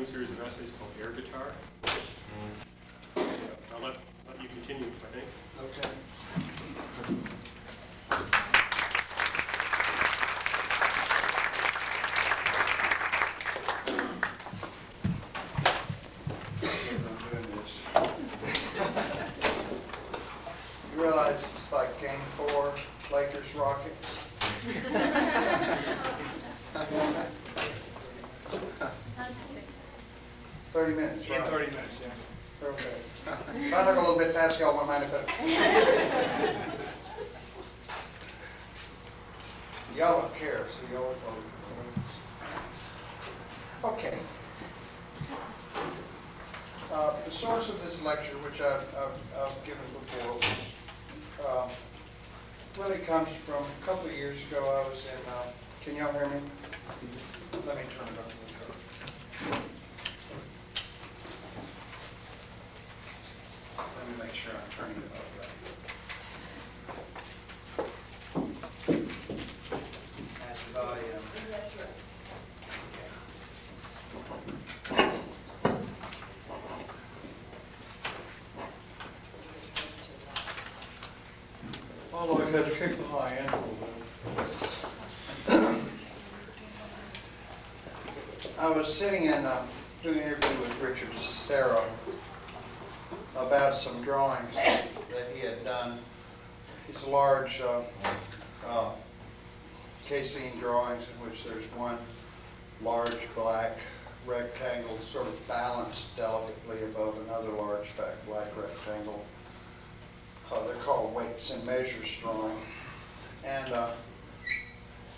upcoming series of essays called Air Guitar. I'll let you continue, I think. Okay. You realize it's like Game 4, Lakers, Rockets? 30 minutes, right? Yeah, 30 minutes, yeah. Okay. If I talk a little bit fast, y'all won't mind if I... Y'all don't care, so y'all will. Okay. The source of this lecture, which I've given before, really comes from a couple of years ago. I was in, can y'all hear me? Let me turn it on. Let me make sure I'm turning it up right. That's the volume. That's right. Although I had to kick the high end a little bit. I was sitting and doing an interview with Richard Serra about some drawings that he had done. These large casein drawings in which there's one large black rectangle sort of balanced delicately above another large black rectangle. They're called weights and measures drawing. And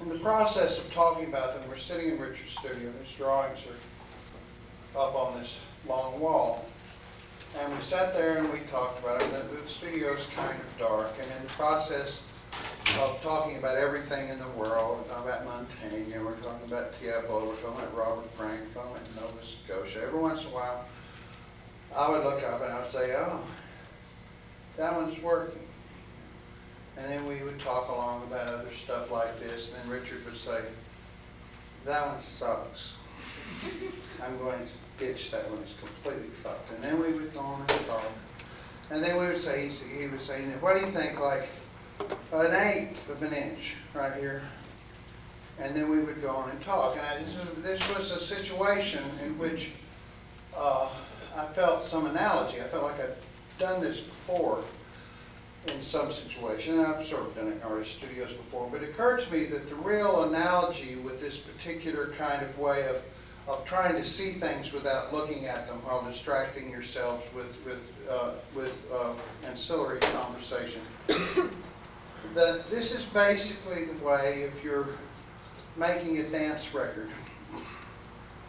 in the process of talking about them, we're sitting in Richard's studio, and his drawings are up on this long wall. And we sat there and we talked about it. The studio is kind of dark, and in the process of talking about everything in the world, we're talking about Montaigne, we're talking about Tiepolo, we're talking about Robert Frank, we're talking about Nova Scotia. Every once in a while, I would look up and I would say, oh, that one's working. And then we would talk along about other stuff like this, and then Richard would say, that one sucks. I'm going to ditch that one, it's completely fucked. And then we would go on and talk. And then we would say, he would say, what do you think, like an eighth of an inch right here? And then we would go on and talk. And this was a situation in which I felt some analogy. I felt like I'd done this before in some situation. I've sort of done it in artist studios before, but it occurred to me that the real analogy with this particular kind of way of trying to see things without looking at them while distracting yourselves with ancillary conversation, that this is basically the way if you're making a dance record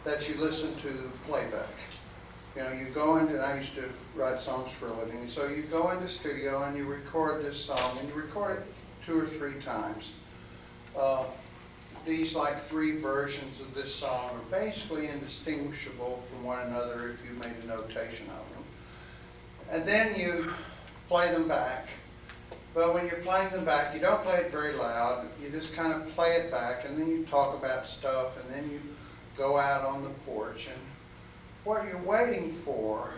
that you listen to playback. You know, you go into, and I used to write songs for a living, so you go into the studio and you record this song, and you record it 2 or 3 times. These like 3 versions of this song are basically indistinguishable from one another if you made a notation of them. And then you play them back. But when you're playing them back, you don't play it very loud. You just kind of play it back, and then you talk about stuff, and then you go out on the porch. And what you're waiting for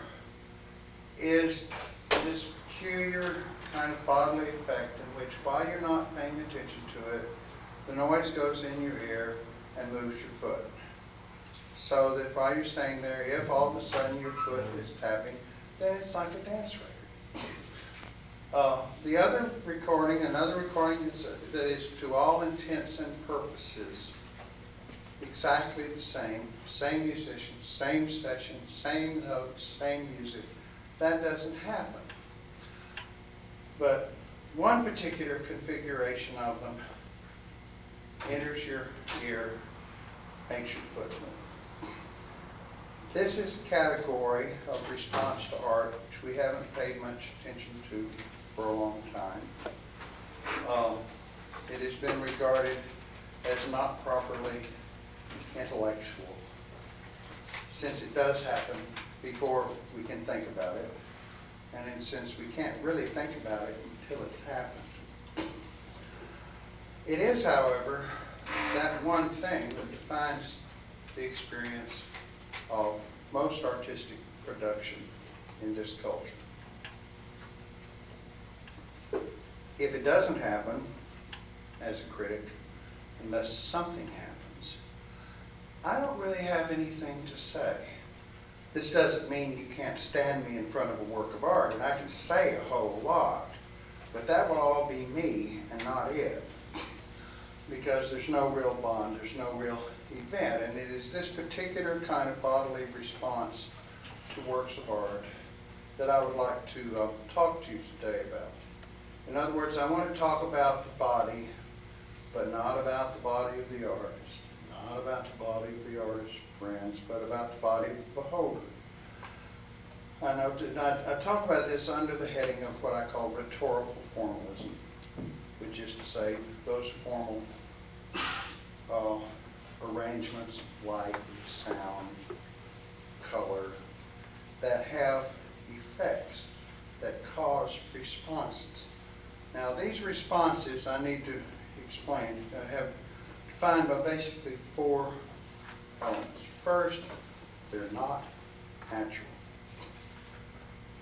is this peculiar kind of bodily effect in which, while you're not paying attention to it, the noise goes in your ear and moves your foot. So that while you're staying there, if all of a sudden your foot is tapping, then it's like a dance record. The other recording, another recording that is to all intents and purposes exactly the same musicians, same session, same notes, same music. That doesn't happen. But one particular configuration of them enters your ear, makes your foot move. This is a category of response to art which we haven't paid much attention to for a long time. It has been regarded as not properly intellectual, since it does happen before we can think about it, and since we can't really think about it until it's happened. It is, however, that one thing that defines the experience of most artistic production in this culture. If it doesn't happen, as a critic, unless something happens, I don't really have anything to say. This doesn't mean you can't stand me in front of a work of art, and I can say a whole lot, but that will all be me and not it, because there's no real bond, there's no real event, and it is this particular kind of bodily response to works of art that I would like to talk to you today about. In other words, I want to talk about the body, but not about the body of the artist, not about the body of the artist's friends, but about the body of the beholder. And I talk about this under the heading of what I call rhetorical formalism, which is to say those formal arrangements of light, sound, color, that have effects, that cause responses. Now these responses, I need to explain, have defined by basically 4 elements. First, they're not natural.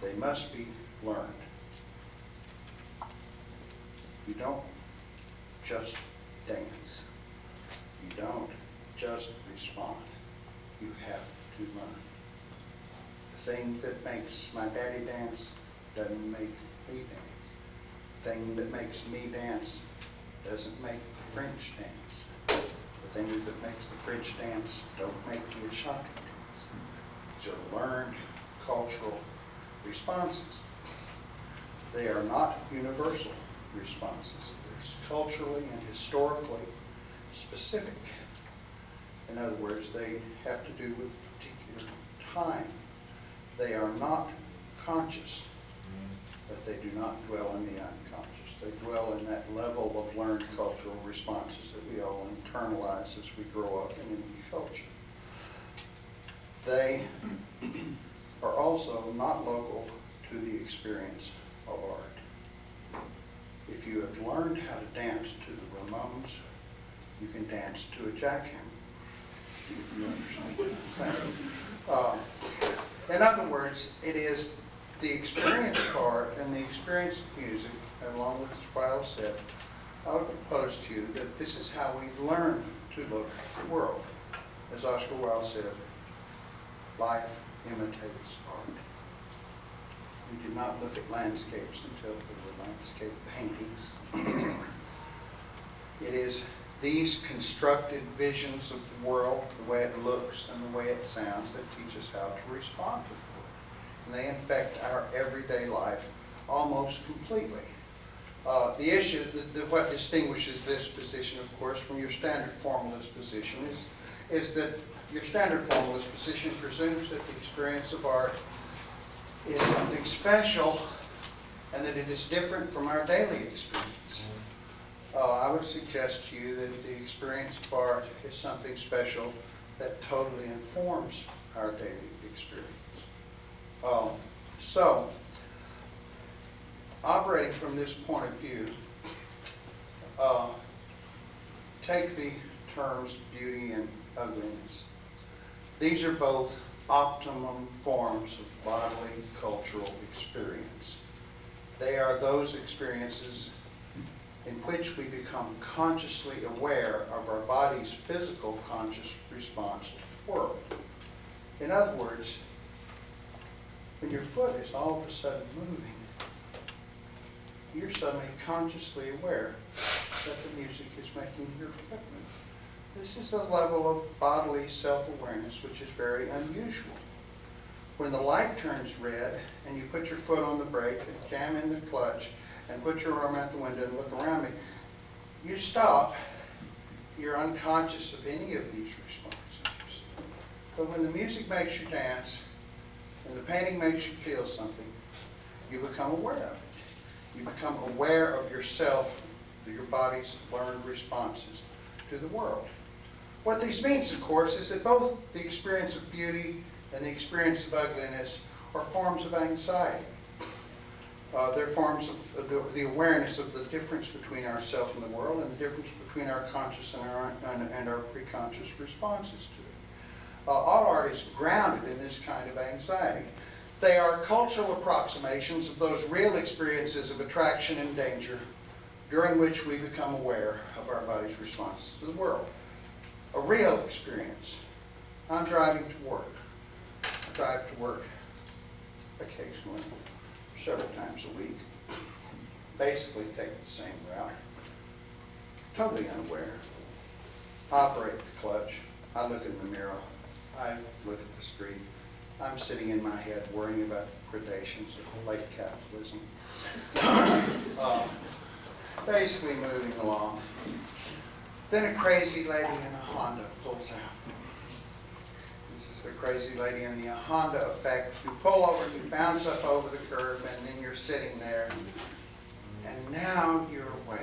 They must be learned. You don't just dance. You don't just respond. You have to learn. The thing that makes my daddy dance doesn't make me dance. The thing that makes me dance doesn't make the French dance. The things that makes the French dance don't make the Ashanti dance. These are learned cultural responses. They are not universal responses. They're culturally and historically specific. In other words, they have to do with a particular time. They are not conscious, but they do not dwell in the unconscious. They dwell in that level of learned cultural responses that we all internalize as we grow up in any culture. They are also not local to the experience of art. If you have learned how to dance to the Ramones, you can dance to a jackhammer. You understand? In other words, it is the experience of art and the experience of music, along with what I said, I would propose to you that this is how we've learned to look at the world. As Oscar Wilde said, life imitates art. We did not look at landscapes until there were landscape paintings. It is these constructed visions of the world, the way it looks and the way it sounds, that teach us how to respond to the world. And they infect our everyday life almost completely. The issue, what distinguishes this position, of course, from your standard formalist position is that your standard formalist position presumes that the experience of art is something special and that it is different from our daily experience. I would suggest to you that the experience of art is something special that totally informs our daily experience. So, operating from this point of view, take the terms beauty and ugliness. These are both optimum forms of bodily cultural experience. They are those experiences in which we become consciously aware of our body's physical conscious response to the world. In other words, when your foot is all of a sudden moving, you're suddenly consciously aware that the music is making your foot move. This is a level of bodily self-awareness which is very unusual. When the light turns red and you put your foot on the brake and jam in the clutch and put your arm out the window and look around me, you stop. You're unconscious of any of these responses. But when the music makes you dance and the painting makes you feel something, you become aware of it. You become aware of yourself, your body's learned responses to the world. What this means, of course, is that both the experience of beauty and the experience of ugliness are forms of anxiety. They're forms of the awareness of the difference between ourselves and the world and the difference between our conscious and our preconscious responses to it. All part, is grounded in this kind of anxiety. They are cultural approximations of those real experiences of attraction and danger during which we become aware of our body's responses to the world. A real experience. I'm driving to work. I drive to work occasionally, several times a week. Basically take the same route. Totally unaware. Operate the clutch. I look in the mirror. I look at the street. I'm sitting in my head worrying about the predations of late capitalism. Basically moving along. Then a crazy lady in a Honda pulls out. This is the crazy lady in the Honda effect. You pull over, you bounce up over the curb, and then you're sitting there. And now you're awake.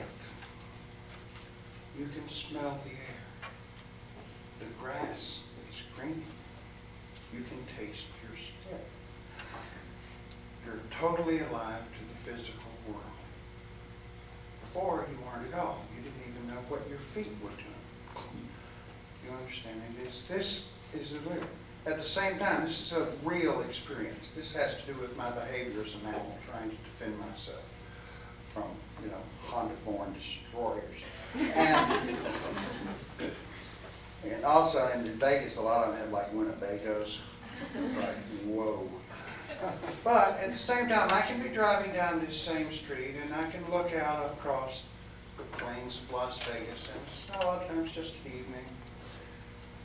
You can smell the air. The grass is green. You can taste your step. You're totally alive to the physical world. Before, you weren't at all. You didn't even know what your feet were doing. You understand? This is a real. At the same time, this is a real experience. This has to do with my behavior as a mammal, trying to defend myself from, Honda-born destroyers. And also in Vegas, a lot of them have like Winnebagos. It's like, whoa. But at the same time, I can be driving down this same street and I can look out across the plains of Las Vegas, and it's not a lot of times just an evening.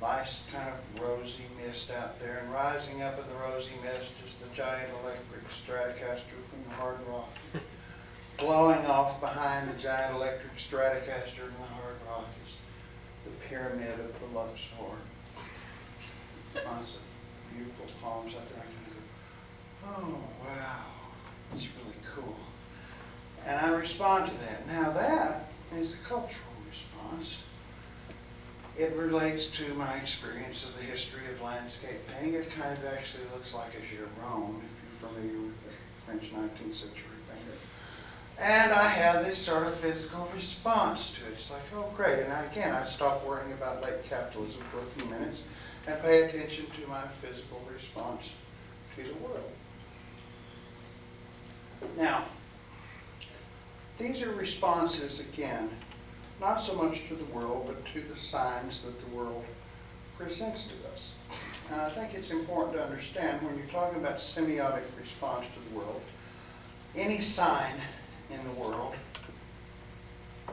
Nice kind of rosy mist out there, and rising up in the rosy mist is the giant electric Stratocaster from the Hard Rock. Flowing off behind the giant electric Stratocaster in the Hard Rock is the pyramid of the Luxor. Lots of beautiful palms out there. I kind of go, oh, wow, it's really cool. And I respond to that. Now that is a cultural response. It relates to my experience of the history of landscape painting. It kind of actually looks like a Giron, if you're familiar with the French 19th century painter. And I have this sort of physical response to it. It's like, oh, great. And again, I stop worrying about late capitalism for a few minutes and pay attention to my physical response to the world. Now, these are responses, again, not so much to the world, but to the signs that the world presents to us. And I think it's important to understand when you're talking about semiotic response to the world, any sign in the world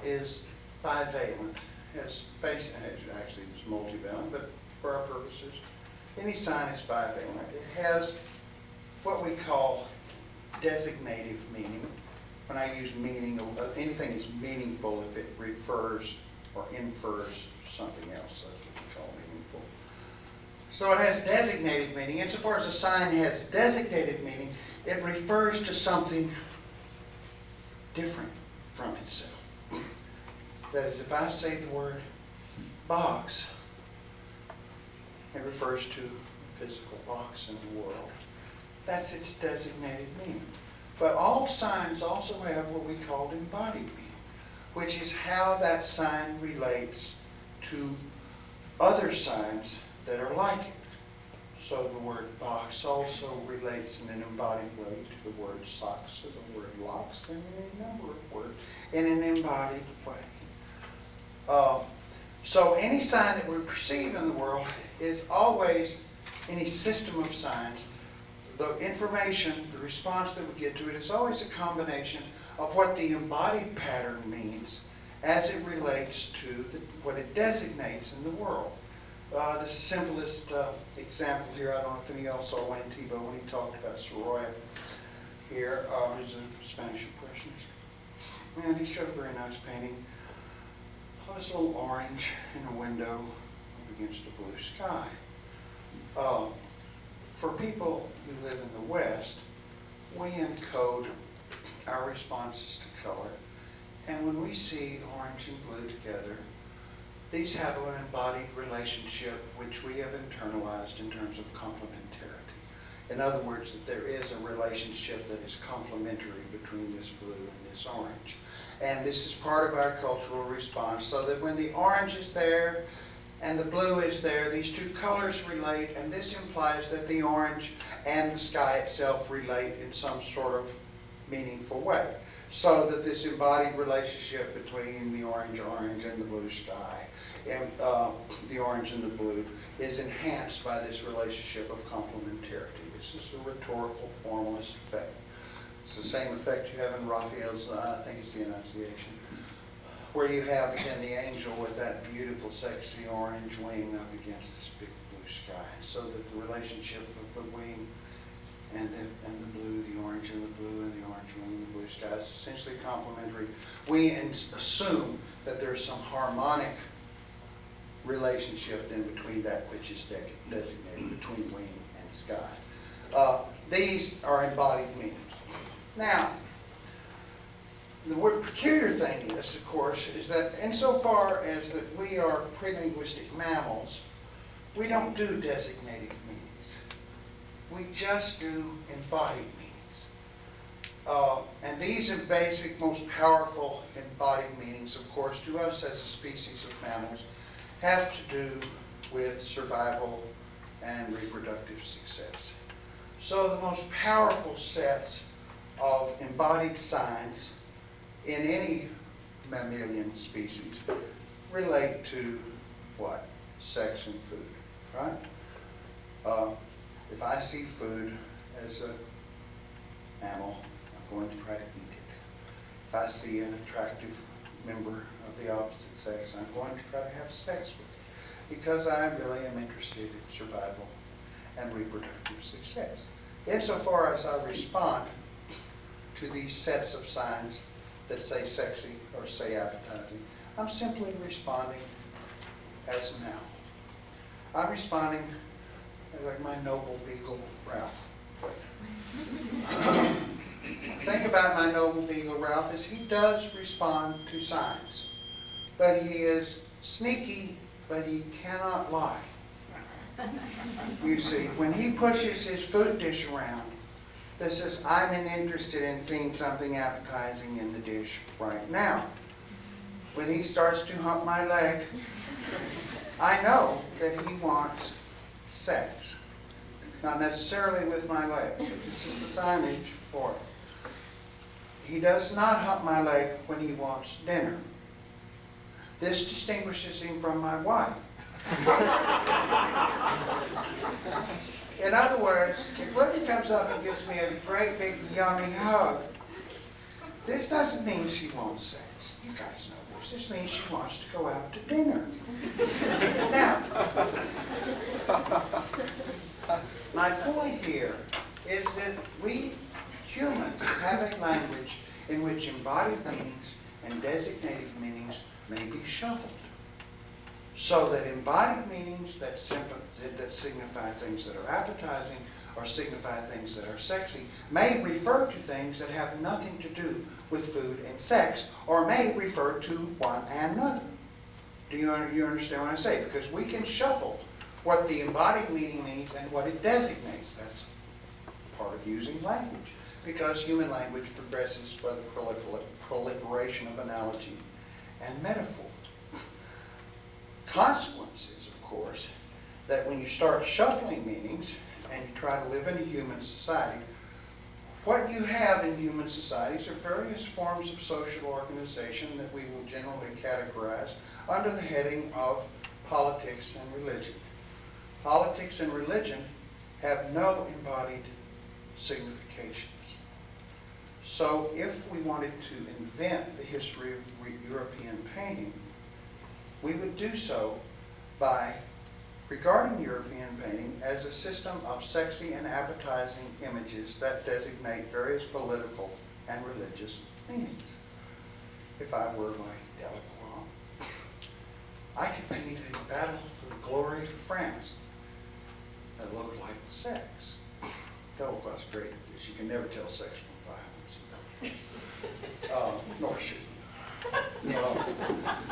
is bivalent. Actually, it's multivalent, but for our purposes, any sign is bivalent. It has what we call designative meaning. When I use meaning, anything is meaningful if it refers or infers something else. That's what we call meaningful. So it has designated meaning. Insofar as a sign has designated meaning, it refers to something different from itself. That is, if I say the word box, it refers to a physical box in the world. That's its designated meaning. But all signs also have what we call embodied meaning, which is how that sign relates to other signs that are like it. So the word box also relates in an embodied way to the word socks, to the word locks, and in a number of words in an embodied way. So any sign that we perceive in the world is always, any system of signs, the information, the response that we get to it is always a combination of what the embodied pattern means as it relates to what it designates in the world. The simplest example here, I don't know if any of y'all saw Wayne Thiebaud when he talked about Sorolla here, who's a Spanish impressionist. And he showed a very nice painting of this little orange in a window up against a blue sky. For people who live in the West, we encode our responses to color. And when we see orange and blue together, these have an embodied relationship which we have internalized in terms of complementarity. In other words, that there is a relationship that is complementary between this blue and this orange. And this is part of our cultural response, so that when the orange is there and the blue is there. These two colors relate, and this implies that the orange and the sky itself relate in some sort of meaningful way. So that this embodied relationship between the orange and the blue sky, and the orange and the blue, is enhanced by this relationship of complementarity. This is a rhetorical formalist effect. It's the same effect you have in Raphael's, I think it's the Annunciation, where you have, again, the angel with that beautiful, sexy orange wing up against this big blue sky. So that the relationship of the wing and the blue, the orange and the blue, and the orange wing and the blue sky is essentially complementary. We assume that there's some harmonic relationship then between that which is designated between wing and sky. These are embodied meanings. Now, the peculiar thing is, of course, is that insofar as that we are pre-linguistic mammals, we don't do designative meanings. We just do embodied meanings. And these are basic, most powerful embodied meanings, of course, to us as a species of mammals, have to do with survival and reproductive success. So the most powerful sets of embodied signs in any mammalian species relate to what? Sex and food, right? If I see food as an mammal, I'm going to try to eat it. If I see an attractive member of the opposite sex, I'm going to try to have sex with it, because I really am interested in survival and reproductive success. Insofar as I respond to these sets of signs that say sexy or say appetizing, I'm simply responding as a mammal. I'm responding like my noble beagle, Ralph. The thing about my noble beagle, Ralph, is he does respond to signs. But he is sneaky, but he cannot lie. You see, when he pushes his food dish around, that says, I'm interested in seeing something appetizing in the dish right now. When he starts to hump my leg, I know that he wants sex. Not necessarily with my leg, but this is the signage for it. He does not hump my leg when he wants dinner. This distinguishes him from my wife. In other words, if Libby comes up and gives me a great big yummy hug, this doesn't mean she wants sex. You guys know this. This means she wants to go out to dinner. Now, my point here is that we humans have a language in which embodied meanings and designative meanings may be shuffled. So that embodied meanings that signify things that are appetizing or signify things that are sexy may refer to things that have nothing to do with food and sex, or may refer to one and another. Do you understand what I say? Because we can shuffle what the embodied meaning means and what it designates. That's part of using language. Because human language progresses by the proliferation of analogy and metaphor. Consequence is, of course, that when you start shuffling meanings and you try to live in a human society, what you have in human societies are various forms of social organization that we will generally categorize under the heading of politics and religion. Politics and religion have no embodied significations. So if we wanted to invent the history of European painting, we would do so by regarding European painting as a system of sexy and appetizing images that designate various political and religious meanings. If I were like Delacroix, I could paint a battle for the glory of France that looked like sex. Delacroix's great at this. You can never tell sex from violence. Nor should you.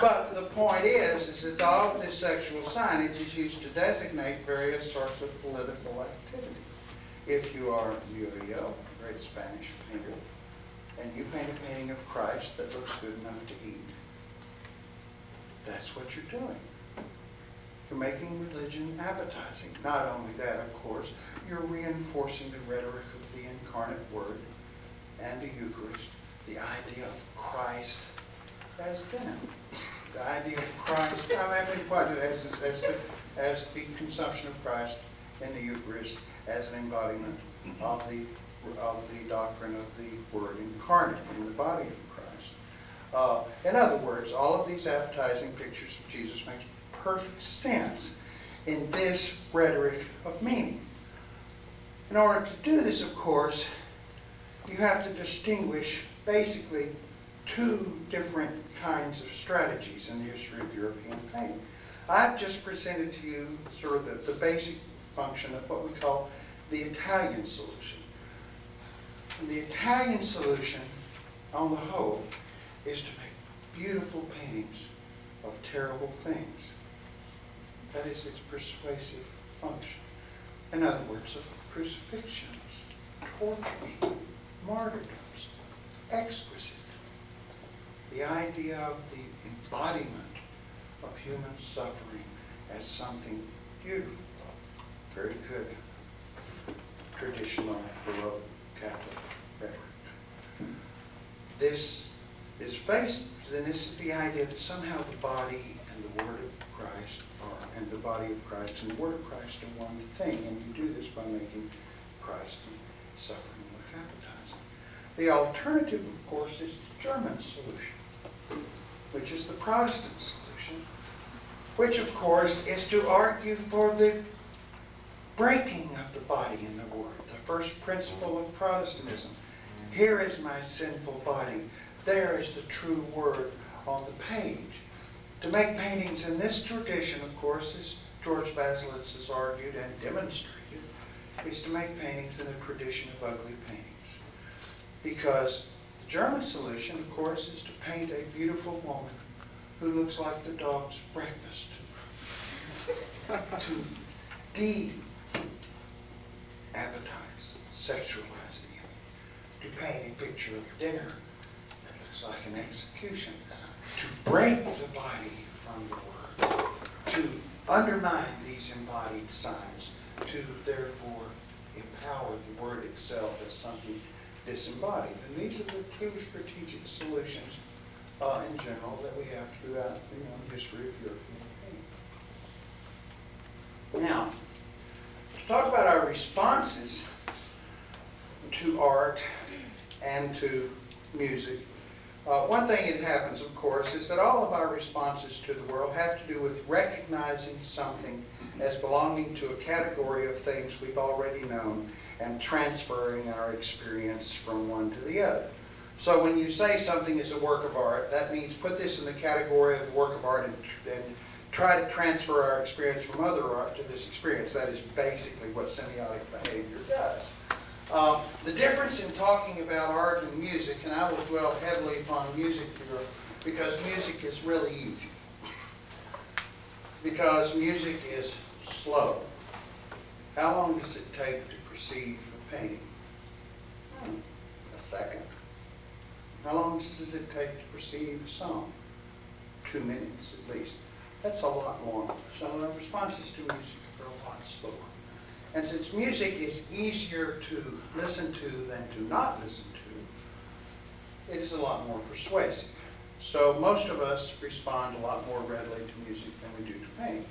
But the point is that all of this sexual signage is used to designate various sorts of political activity. If you are Murillo, a great Spanish painter, and you paint a painting of Christ that looks good enough to eat, that's what you're doing. You're making religion appetizing. Not only that, of course, you're reinforcing the rhetoric of the incarnate Word and the Eucharist, the idea of Christ as dinner. The idea of Christ, as the consumption of Christ in the Eucharist as an embodiment of the doctrine of the Word incarnate in the body of Christ. In other words, all of these appetizing pictures of Jesus makes perfect sense in this rhetoric of meaning. In order to do this, of course, you have to distinguish basically two different kinds of strategies in the history of European painting. I've just presented to you sort of the basic function of what we call the Italian solution. And the Italian solution, on the whole, is to make beautiful paintings of terrible things. That is its persuasive function. In other words, of crucifixions, tortures, martyrdoms, exquisite. The idea of the embodiment of human suffering as something beautiful. Very good traditional Baroque Catholic rhetoric. This is the idea that somehow the body and the Word of Christ and the body of Christ and the Word of Christ are one thing, and you do this by making Christ and suffering look appetizing. The alternative, of course, is the German solution, which is the Protestant solution, which, of course, is to argue for the breaking of the body and the Word, the first principle of Protestantism. Here is my sinful body. There is the true Word on the page. To make paintings in this tradition, of course, as George Baselitz has argued and demonstrated, is to make paintings in a tradition of ugly paintings. Because the German solution, of course, is to paint a beautiful woman who looks like the dog's breakfast. To de-appetize, sexualize the image. To paint a picture of dinner that looks like an execution. To break the body from the Word. To undermine these embodied signs. To therefore empower the Word itself as something disembodied. And these are the two strategic solutions in general that we have throughout the history of European painting. Now, to talk about our responses to art and to music, one thing that happens, of course, is that all of our responses to the world have to do with recognizing something as belonging to a category of things we've already known and transferring our experience from one to the other. So when you say something is a work of art, that means put this in the category of work of art and try to transfer our experience from other art to this experience. That is basically what semiotic behavior does. The difference in talking about art and music, and I will dwell heavily upon music here, because music is really easy. Because music is slow. How long does it take to perceive a painting? A second. How long does it take to perceive a song? 2 minutes at least. That's a lot longer. So our responses to music are a lot slower. And since music is easier to listen to than to not listen to, it is a lot more persuasive. So most of us respond a lot more readily to music than we do to painting.